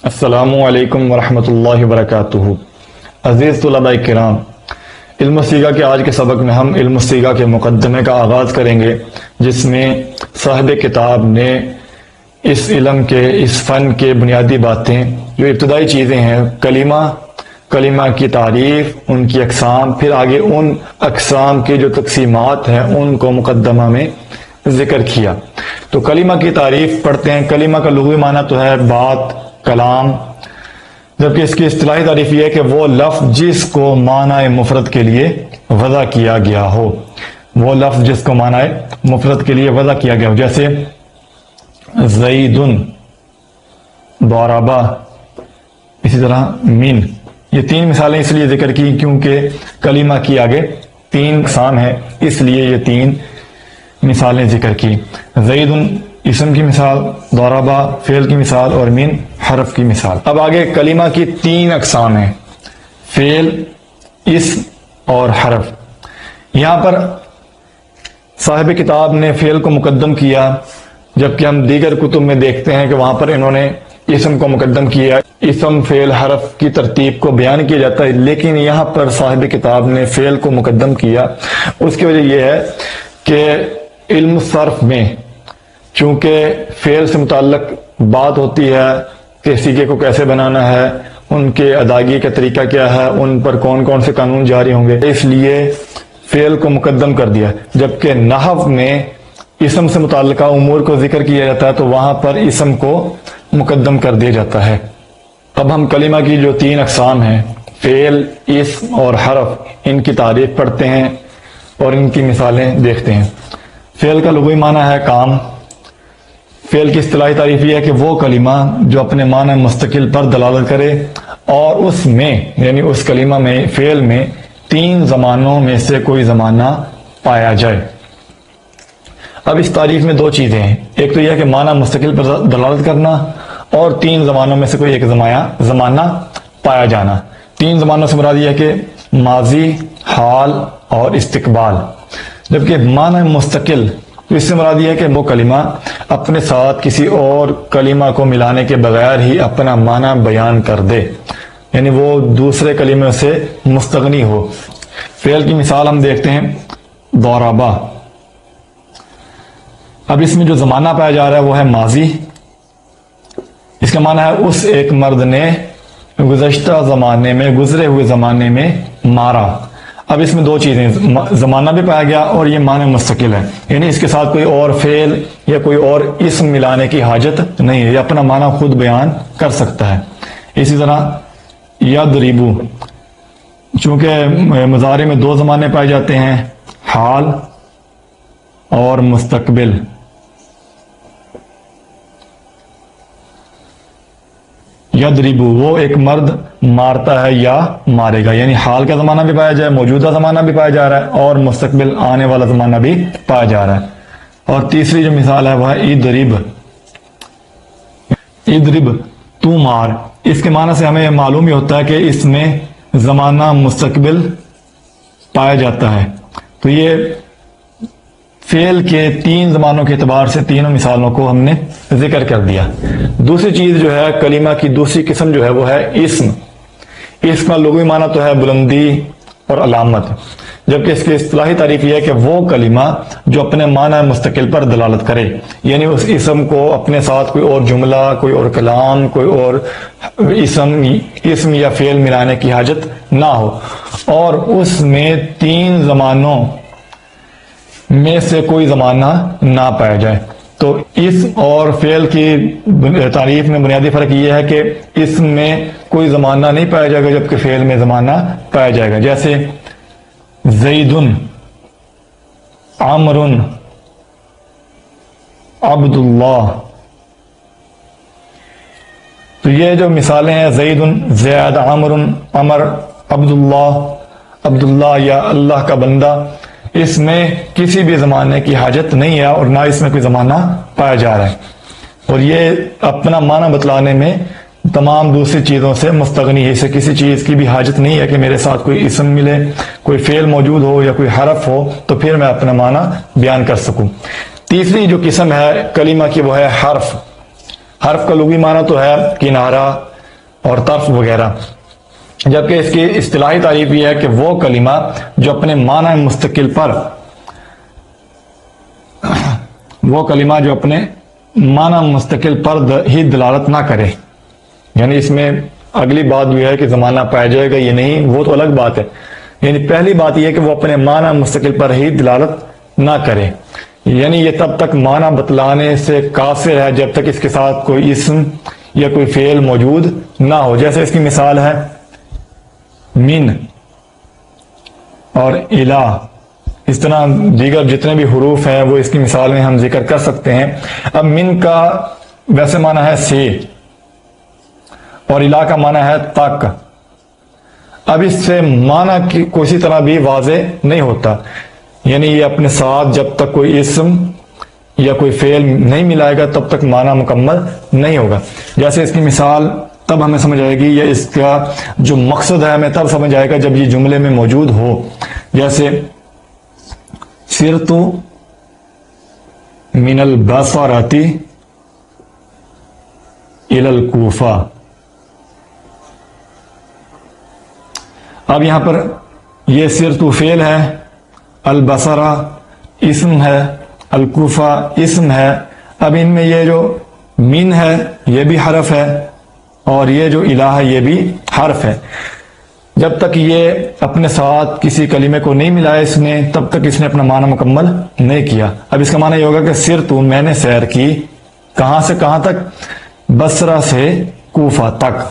السلام علیکم ورحمۃ اللہ وبرکاتہ۔ عزیز طلباء کرام، علم الصیغہ کے آج کے سبق میں ہم علم الصیغہ کے مقدمے کا آغاز کریں گے، جس میں صاحب کتاب نے اس علم کے اس فن کے بنیادی باتیں، جو ابتدائی چیزیں ہیں، کلمہ کی تعریف، ان کی اقسام، پھر آگے ان اقسام کی جو تقسیمات ہیں ان کو مقدمہ میں ذکر کیا۔ تو کلمہ کی تعریف پڑھتے ہیں۔ کلمہ کا لغوی معنی تو ہے بات، کلام، جبکہ اس کی اصطلاحی تعریف یہ ہے کہ وہ لفظ جس کو معنی مفرد کے لیے وضع کیا گیا ہو، وہ لفظ جس کو معنی مفرد کے لیے وضع کیا گیا ہو، جیسے زیدن، ضربہ، اسی طرح من۔ یہ تین مثالیں اس لیے ذکر کی کیونکہ کلمہ کی آگے تین اقسام ہیں، اس لیے یہ تین مثالیں ذکر کی۔ زیدن اسم کی مثال، ضربہ فعل کی مثال، اور من حرف کی مثال۔ اب آگے کلمہ کی تین اقسام ہیں، فعل، اسم اور حرف۔ یہاں پر صاحب کتاب نے فعل کو مقدم کیا، جبکہ ہم دیگر کتب میں دیکھتے ہیں کہ وہاں پر انہوں نے اسم کو مقدم کیا۔ اسم، فعل، حرف کی ترتیب کو بیان کیا جاتا ہے، لیکن یہاں پر صاحب کتاب نے فعل کو مقدم کیا۔ اس کی وجہ یہ ہے کہ علم صرف میں چونکہ فعل سے متعلق بات ہوتی ہے کہ سیغے کو کیسے بنانا ہے، ان کے ادائیگی کا طریقہ کیا ہے، ان پر کون کون سے قانون جاری ہوں گے، اس لیے فعل کو مقدم کر دیا۔ جبکہ نحو میں اسم سے متعلقہ امور کو ذکر کیا جاتا ہے تو وہاں پر اسم کو مقدم کر دیا جاتا ہے۔ اب ہم کلمہ کی جو تین اقسام ہیں، فعل، اسم اور حرف، ان کی تعریف پڑھتے ہیں اور ان کی مثالیں دیکھتے ہیں۔ فعل کا لغوی معنی ہے کام۔ فعل کی اصطلاحی تعریف یہ ہے کہ وہ کلمہ جو اپنے معنی مستقل پر دلالت کرے اور اس میں، یعنی اس کلمہ میں، فعل میں تین زمانوں میں سے کوئی زمانہ پایا جائے۔ اب اس تعریف میں دو چیزیں ہیں، ایک تو یہ ہے کہ معنی مستقل پر دلالت کرنا، اور تین زمانوں میں سے کوئی ایک زمانہ پایا جانا۔ تین زمانوں سے مراد یہ ہے کہ ماضی، حال اور استقبال۔ جبکہ معنی مستقل، تو اس سے مراد یہ ہے کہ وہ کلمہ اپنے ساتھ کسی اور کلمہ کو ملانے کے بغیر ہی اپنا معنی بیان کر دے، یعنی وہ دوسرے کلمے سے مستغنی ہو۔ فعل کی مثال ہم دیکھتے ہیں، ضربہ۔ اب اس میں جو زمانہ پایا جا رہا ہے وہ ہے ماضی۔ اس کا معنی ہے اس ایک مرد نے گزشتہ زمانے میں، گزرے ہوئے زمانے میں مارا۔ اب اس میں دو چیزیں، زمانہ بھی پایا گیا اور یہ معنی مستقل ہے، یعنی اس کے ساتھ کوئی اور فعل یا کوئی اور اسم ملانے کی حاجت نہیں ہے، یہ اپنا معنی خود بیان کر سکتا ہے۔ اسی طرح یضربو، چونکہ مضارع میں دو زمانے پائے جاتے ہیں، حال اور مستقبل۔ یضربو، وہ ایک مرد مارتا ہے یا مارے گا، یعنی حال کا زمانہ بھی پایا جائے، موجودہ زمانہ بھی پایا جا رہا ہے، اور مستقبل آنے والا زمانہ بھی پایا جا رہا ہے۔ اور تیسری جو مثال ہے وہ ہے اضرب۔ اضرب، تو مار۔ اس کے معنی سے ہمیں معلوم ہی ہوتا ہے کہ اس میں زمانہ مستقبل پایا جاتا ہے۔ تو یہ فعل کے تین زمانوں کے اعتبار سے تینوں مثالوں کو ہم نے ذکر کر دیا۔ دوسری چیز جو ہے، کلمہ کی دوسری قسم جو ہے وہ ہے اسم۔ اسم کا لغوی معنی تو ہے بلندی اور علامت، جبکہ اس کی اصطلاحی تعریف یہ ہے کہ وہ کلمہ جو اپنے معنی مستقل پر دلالت کرے، یعنی اس اسم کو اپنے ساتھ کوئی اور جملہ، کوئی اور کلام، کوئی اور اسم یا فعل ملانے کی حاجت نہ ہو، اور اس میں تین زمانوں میں سے کوئی زمانہ نہ پایا جائے۔ تو اسم اور فعل کی تعریف میں بنیادی فرق یہ ہے کہ اسم میں کوئی زمانہ نہیں پایا جائے گا، جبکہ فعل میں زمانہ پایا جائے گا، جیسے زیدن، عمر، عبداللہ۔ تو یہ جو مثالیں ہیں، زیدن، زید، عمر، عبداللہ یا اللہ کا بندہ، اس میں کسی بھی زمانے کی حاجت نہیں ہے اور نہ اس میں کوئی زمانہ پایا جا رہا ہے، اور یہ اپنا معنی بتلانے میں تمام دوسری چیزوں سے مستغنی ہے۔ اسے کسی چیز کی بھی حاجت نہیں ہے کہ میرے ساتھ کوئی اسم ملے، کوئی فعل موجود ہو یا کوئی حرف ہو تو پھر میں اپنا معنی بیان کر سکوں۔ تیسری جو قسم ہے کلمہ کی وہ ہے حرف۔ حرف کا لغوی معنی تو ہے کنارہ، اور طرف وغیرہ، جبکہ اس کی اصطلاحی تعریف یہ ہے کہ وہ کلمہ جو اپنے معنی مستقل پر ہی دلالت نہ کرے. یعنی اس میں اگلی بات یہ ہے کہ زمانہ پایا جائے گا یہ نہیں، وہ تو الگ بات ہے. یعنی پہلی بات یہ ہے کہ وہ اپنے معنی مستقل پر ہی دلالت نہ کرے. یعنی یہ تب تک معنی بتلانے سے قاصر ہے جب تک اس کے ساتھ کوئی اسم یا کوئی فعل موجود نہ ہو. جیسے اس کی مثال ہے من اور الہ. اس طرح دیگر جتنے بھی حروف ہیں وہ اس کی مثال میں ہم ذکر کر سکتے ہیں. اب من کا ویسے معنی ہے سے اور الہ کا معنی ہے تک. اب اس سے معنی کسی طرح بھی واضح نہیں ہوتا. یعنی یہ اپنے ساتھ جب تک کوئی اسم یا کوئی فعل نہیں ملائے گا تب تک معنی مکمل نہیں ہوگا. جیسے اس کی مثال تب ہمیں سمجھ آئے گی، یا اس کا جو مقصد ہے ہمیں تب سمجھ آئے گا جب یہ جملے میں موجود ہو. جیسے سرت من البصرۃ الی الکوفہ. اب یہاں پر یہ سرت فعل ہے، البصرہ اسم ہے، الکوفہ اسم ہے. اب ان میں یہ جو من ہے یہ بھی حرف ہے اور یہ جو الہ ہے یہ بھی حرف ہے. جب تک یہ اپنے ساتھ کسی کلمے کو نہیں ملایا اس نے تب تک اس نے اپنا معنی مکمل نہیں کیا. اب اس کا معنی یہ ہوگا کہ سرت میں نے سیر کی، کہاں سے کہاں تک؟ بصرہ سے کوفہ تک.